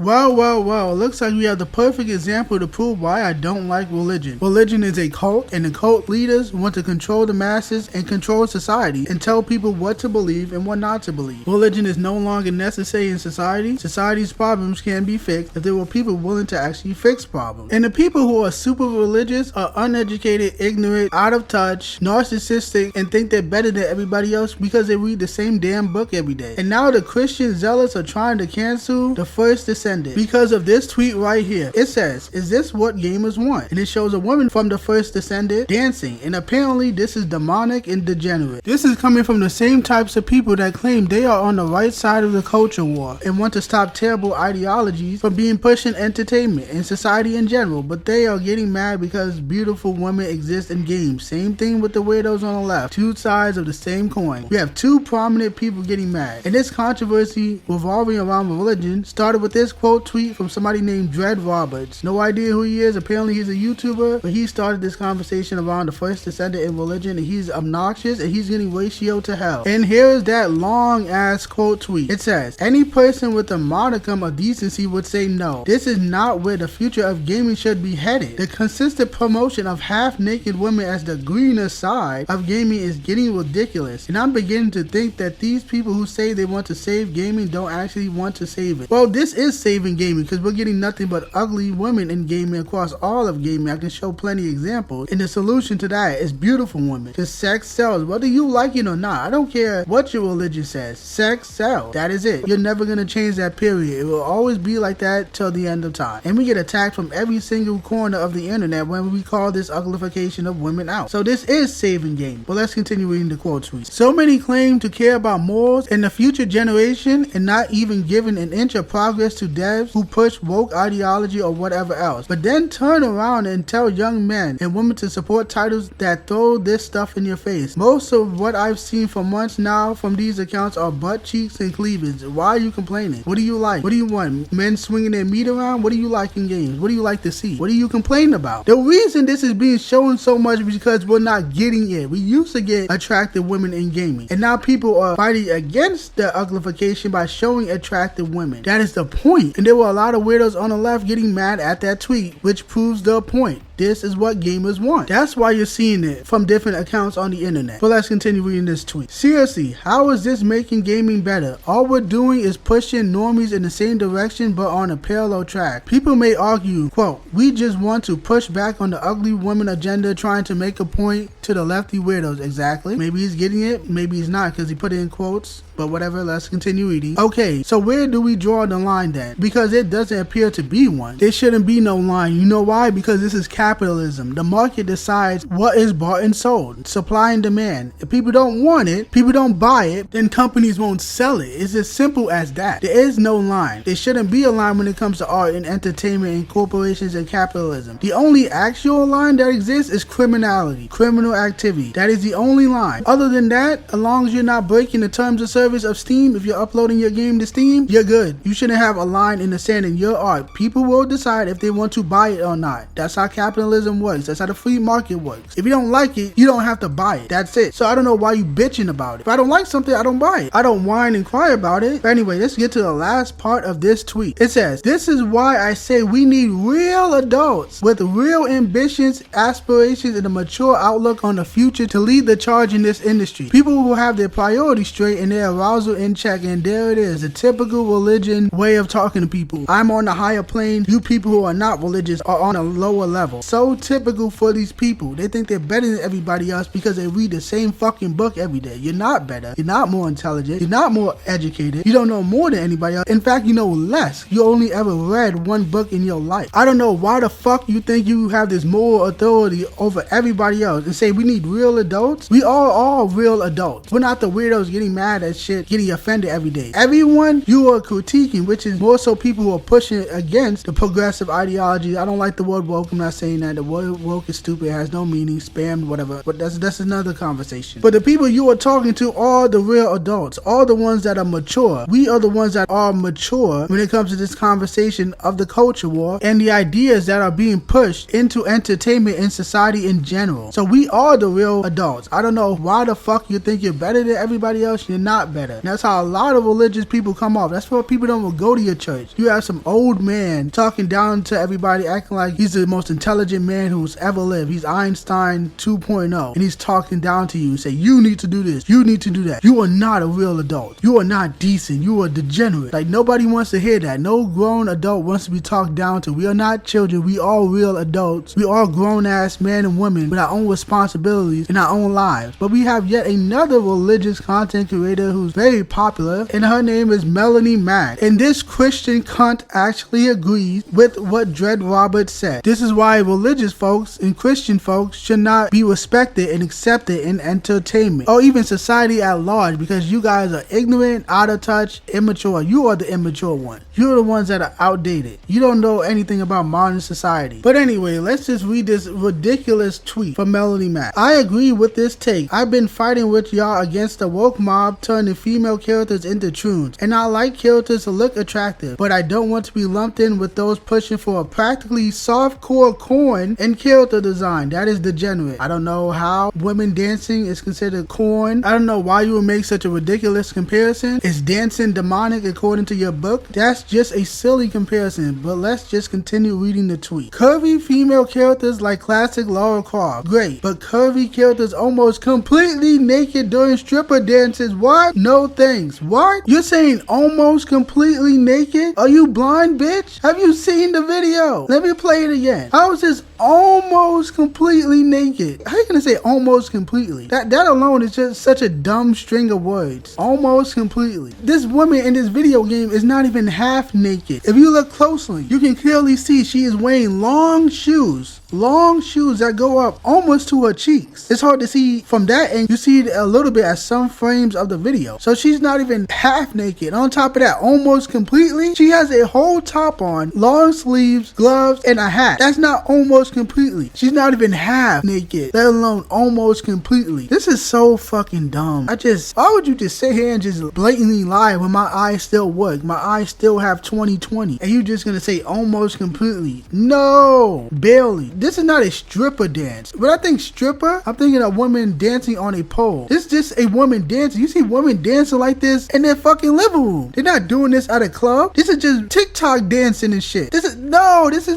Well, looks like we have the perfect example to prove why I don't like religion. Religion is a cult, and the cult leaders want to control the masses and control society and tell people what to believe and what not to believe. Religion is no longer necessary in society. Society's problems can be fixed if there were people willing to actually fix problems. And the people who are super religious are uneducated, ignorant, out of touch, narcissistic, and think they're better than everybody else because they read the same damn book every day. And now the Christian zealots are trying to cancel the First Descendant because of this tweet right here. It says, "Is this what gamers want?" And it shows a woman from the First Descendant dancing, and apparently this is demonic and degenerate. This is coming from the same types of people that claim they are on the right side of the culture war and want to stop terrible ideologies from being pushed in entertainment and society in general, but they are getting mad because beautiful women exist in games. Same thing with the weirdos on the left. Two sides of the same coin. We have two prominent people getting mad, and this controversy revolving around religion started with this quote tweet from somebody named Dread Roberts. No idea who he is. Apparently he's a YouTuber, but he started this conversation around the First Descendant in religion, and he's obnoxious and he's getting ratioed to hell. And here's that long ass quote tweet. It says, "Any person with a modicum of decency would say no. This is not where the future of gaming should be headed. The consistent promotion of half-naked women as the greener side of gaming is getting ridiculous, and I'm beginning to think that these people who say they want to save gaming don't actually want to save it." Well, this is saving gaming because we're getting nothing but ugly women in gaming across all of gaming. I can show plenty of examples, and the solution to that is beautiful women, because sex sells whether you like it or not. I don't care what your religion says. Sex sells. That is it. You're never going to change that, period. It will always be like that till the end of time, and we get attacked from every single corner of the internet when we call this uglification of women out. So this is saving gaming. But let's continue reading the quote tweets. "So many claim to care about morals and the future generation and not even giving an inch of progress to devs who push woke ideology or whatever else, but then turn around and tell young men and women to support titles that throw this stuff in your face. Most of what I've seen for months now from these accounts are butt cheeks and cleavage. Why are you complaining? What do you like? What do you want? Men swinging their meat around? What do you like in games? What do you like to see? What are you complaining about?" The reason this is being shown so much is because we're not getting it. We used to get attractive women in gaming, and now people are fighting against the uglification by showing attractive women. That is the point. And there were a lot of weirdos on the left getting mad at that tweet, which proves the point. This is what gamers want. That's why you're seeing it from different accounts on the internet. But let's continue reading this tweet. "Seriously, how is this making gaming better? All we're doing is pushing normies in the same direction but on a parallel track. People may argue, quote, we just want to push back on the ugly woman agenda trying to make a point to the lefty weirdos." Exactly. Maybe he's getting it, maybe he's not because he put it in quotes. But whatever, let's continue reading. Okay, so where do we draw the line then? Because it doesn't appear to be one. There shouldn't be no line. You know why? Because this is capitalism. The market decides what is bought and sold. Supply and demand. If people don't want it, people don't buy it, then companies won't sell it. It's as simple as that. There is no line. There shouldn't be a line when it comes to art and entertainment and corporations and capitalism. The only actual line that exists is criminality, criminal activity. That is the only line. Other than that, as long as you're not breaking the terms of service of Steam, if you're uploading your game to Steam, you're good. You shouldn't have a line in the sand in your art. People will decide if they want to buy it or not. That's how capitalism works. That's how the free market works. If you don't like it, you don't have to buy it. That's it. So I don't know why you bitching about it. If I don't like something, I don't buy it. I don't whine and cry about it. But anyway, let's get to the last part of this tweet. It says, "This is why I say we need real adults with real ambitions, aspirations, and a mature outlook on the future to lead the charge in this industry. People who have their priorities straight and their arousal in check." And there it is, the typical religion way of talking to people. I'm on the higher plane. You people who are not religious are on a lower level. So typical for these people. They think they're better than everybody else because they read the same fucking book every day. You're not better. You're not more intelligent. You're not more educated. You don't know more than anybody else. In fact, you know less. You only ever read one book in your life. I don't know why the fuck you think you have this moral authority over everybody else and say we need real adults. We are real adults. We're not the weirdos getting mad at shit, getting offended every day. Everyone you are critiquing, which is more so people who are pushing against the progressive ideology. I don't like the word woke. I'm not saying saying that the word woke is stupid, has no meaning, spammed, whatever. But that's another conversation. But the people you are talking to are the real adults, all the ones that are mature. We are the ones that are mature when it comes to this conversation of the culture war and the ideas that are being pushed into entertainment and society in general. So we are the real adults. I don't know why the fuck you think you're better than everybody else. You're not better. And that's how a lot of religious people come off. That's why people don't go to your church. You have some old man talking down to everybody, acting like he's the most intelligent man who's ever lived. He's Einstein 2.0, and he's talking down to you and say, you need to do this, you need to do that. You are not a real adult. You are not decent. You are degenerate. Like, nobody wants to hear that. No grown adult wants to be talked down to. We are not children. We are real adults. We are grown ass men and women with our own responsibilities in our own lives. But we have yet another religious content creator who's very popular, and her name is Melonie Mac. And this Christian cunt actually agrees with what Dread Roberts said. This is why religious folks and Christian folks should not be respected and accepted in entertainment or even society at large, because you guys are ignorant, out of touch, immature. You are the immature one. You're the ones that are outdated. You don't know anything about modern society. But anyway, let's just read this ridiculous tweet from Melonie Mac. I agree with this take. I've been fighting with y'all against the woke mob turning female characters into troons, and I like characters to look attractive, but I don't want to be lumped in with those pushing for a practically softcore corn and character design. That is degenerate. I don't know how women dancing is considered corn. I don't know why you would make such a ridiculous comparison. Is dancing demonic according to your book? That's just a silly comparison, but let's just continue reading the tweet. Curvy female characters like classic Lara Croft. Great, but curvy characters almost completely naked during stripper dances. What? No thanks. What? You're saying almost completely naked? Are you blind, bitch? Have you seen the video? Let me play it again. How is this almost completely naked? How are you gonna say almost completely? That alone is just such a dumb string of words. Almost completely. This woman in this video game is not even half naked. If you look closely, you can clearly see she is wearing long shoes that go up almost to her cheeks. It's hard to see from that, and you see it a little bit at some frames of the video. So she's not even half naked. On top of that, almost completely, she has a whole top on, long sleeves, gloves, and a hat. That's not almost completely. She's not even half naked, let alone almost completely. This is so fucking dumb. Why would you just sit here and just blatantly lie when my eyes still work? My eyes still have 20/20, and you just gonna say almost completely? No, barely. This is not a stripper dance. When I think stripper, I'm thinking of women dancing on a pole. This is just a woman dancing. You see women dancing like this in their fucking living room. They're not doing this at a club. This is just TikTok dancing and shit. This is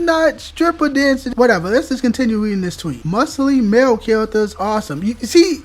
not stripper dancing. Whatever, let's just continue reading this tweet. Muscly male characters, awesome. You see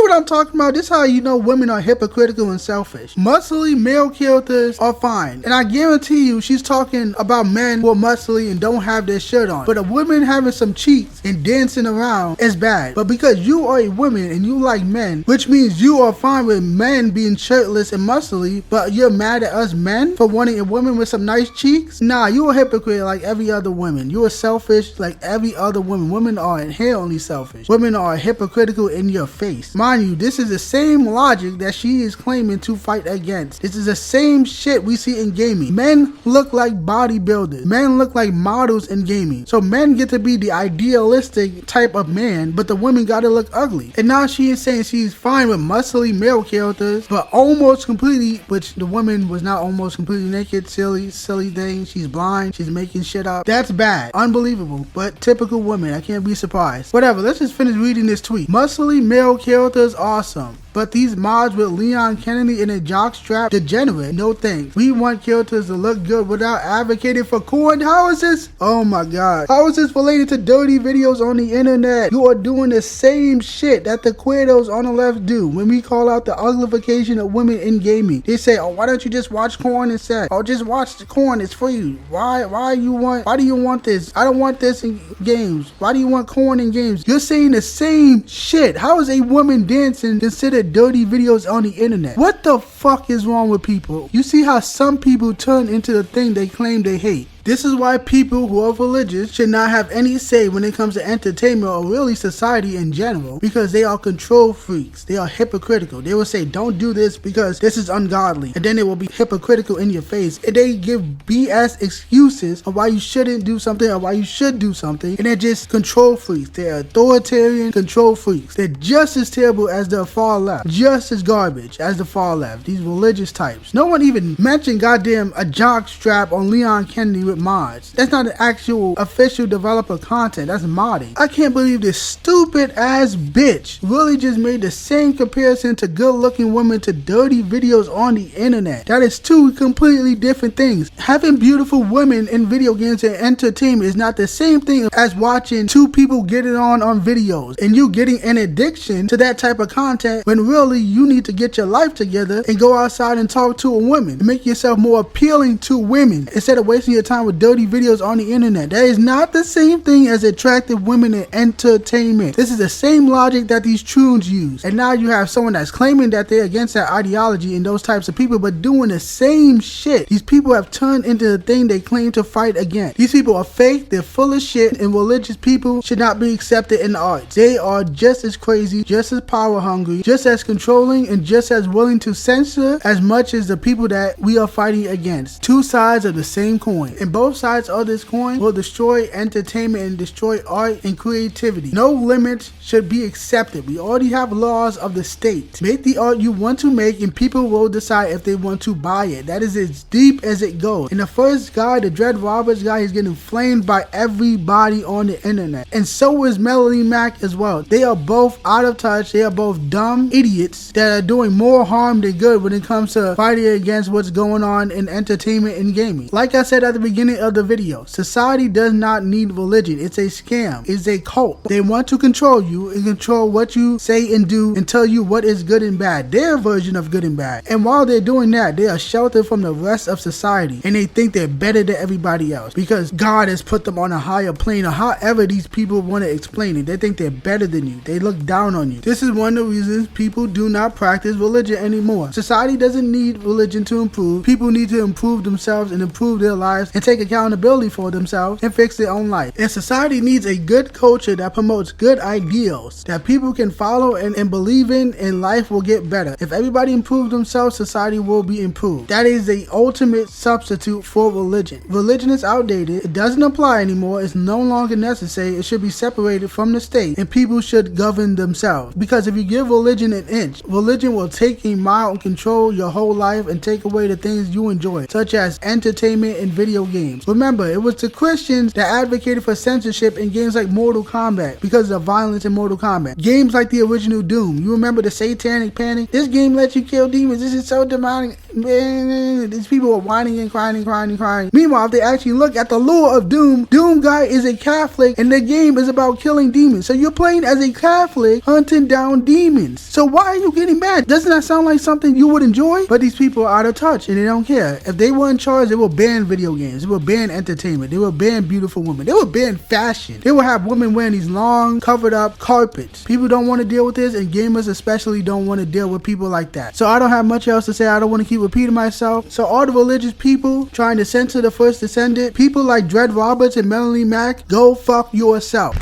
what I'm talking about? This is how you know women are hypocritical and selfish. Muscly male characters are fine. And I guarantee you she's talking about men who are muscly and don't have their shirt on. But a woman having some cheeks and dancing around is bad. But because you are a woman and you like men, which means you are fine with men being shirtless and muscly, but you're mad at us men for wanting a woman with some nice cheeks? Nah, you a hypocrite like every other woman. You are selfish like every other woman. Women are inherently selfish. Women are hypocritical in your face. Mind you, this is the same logic that she is claiming to fight against. This is the same shit we see in gaming. Men look like bodybuilders. Men look like models in gaming. So men get to be the idealistic type of man, but the women gotta look ugly. And now she is saying she's fine with muscly male characters, but almost completely, which the woman was not almost completely naked. Silly thing. She's blind. She's making shit up. That's bad. Unbelievable. But typical woman. I can't be surprised. Whatever. Let's just finish reading this tweet. Muscly male characters, awesome. But these mods with Leon Kennedy in a jockstrap, degenerate. No thanks. We want characters to look good without advocating for corn. How is this? Oh my god. How is this related to dirty videos on the internet? You are doing the same shit that the queerdos on the left do when we call out the uglification of women in gaming. They say, oh, why don't you just watch corn instead? Oh, just watch the corn. It's free. Why do you want this? I don't want this in games. Why do you want corn in games? You're saying the same shit. How is a woman dancing considered dirty videos on the internet? What the fuck is wrong with people? You see how some people turn into the thing they claim they hate. This is why people who are religious should not have any say when it comes to entertainment or really society in general, because they are control freaks. They are hypocritical. They will say, don't do this because this is ungodly, and then they will be hypocritical in your face, and they give BS excuses of why you shouldn't do something or why you should do something, and they're just control freaks. They're authoritarian control freaks. They're just as terrible as the far left, just as garbage as the far left. These religious types. No one even mentioned goddamn a jock strap on Leon Kennedy with mods. That's not an actual official developer content. That's modding. I can't believe this stupid ass bitch really just made the same comparison to good looking women to dirty videos on the internet. That is two completely different things. Having beautiful women in video games and entertainment is not the same thing as watching two people get it on videos and you getting an addiction to that type of content, when really you need to get your life together and go outside and talk to a woman and make yourself more appealing to women instead of wasting your time with dirty videos on the internet. That is not the same thing as attractive women in entertainment. This is the same logic that these troons use. And now you have someone that's claiming that they're against that ideology and those types of people, but doing the same shit. These people have turned into the thing they claim to fight against. These people are fake, they're full of shit, and religious people should not be accepted in the arts. They are just as crazy, just as power hungry, just as controlling, and just as willing to censor as much as the people that we are fighting against. Two sides of the same coin, and both sides of this coin will destroy entertainment and destroy art and creativity. No limits should be accepted. We already have laws of the state. Make the art you want to make, and people will decide if they want to buy it. That is as deep as it goes. And the first guy, the Dread Roberts guy, is getting flamed by everybody on the internet, and so is Melonie Mac as well. They are both out of touch. They are both dumb idiots that are doing more harm than good when it comes to fighting against what's going on in entertainment and gaming. Like I said at the beginning of the video, society does not need religion. It's a scam. It's a cult. They want to control you and control what you say and do and tell you what is good and bad. Their version of good and bad. And while they're doing that, they are sheltered from the rest of society, and they think they're better than everybody else because God has put them on a higher plane, or however these people want to explain it. They think they're better than you. They look down on you. This is one of the reasons people do not practice religion anymore. Society doesn't need religion to improve. People need to improve themselves and improve their lives and take accountability for themselves and fix their own life. And society needs a good culture that promotes good ideals that people can follow and believe in, and life will get better. If everybody improves themselves, society will be improved. That is the ultimate substitute for religion. Religion is outdated. It doesn't apply anymore. It's no longer necessary. It should be separated from the state, and people should govern themselves. Because if you give religion an inch, religion will take a mile and control your whole life and take away the things you enjoy, such as entertainment and video games. Remember, it was the Christians that advocated for censorship in games like Mortal Kombat because of the violence in Mortal Kombat. Games like the original Doom. You remember the Satanic Panic? This game lets you kill demons. This is so demonic. Man, these people are whining and crying and crying and crying. Meanwhile, if they actually look at the lore of Doom, Doom guy is a Catholic and the game is about killing demons. So you're playing as a Catholic hunting down demons. So why are you getting mad? Doesn't that sound like something you would enjoy? But these people are out of touch and they don't care. If they were in charge, they will ban video games. They will ban entertainment. They will ban beautiful women. They will ban fashion. They will have women wearing these long covered up carpets. People don't want to deal with this, and gamers especially don't want to deal with people like that. So I don't have much else to say. I don't want to keep repeating myself. So all the religious people trying to censor the First Descendant, people like Dread Roberts and Melonie Mac, go fuck yourself.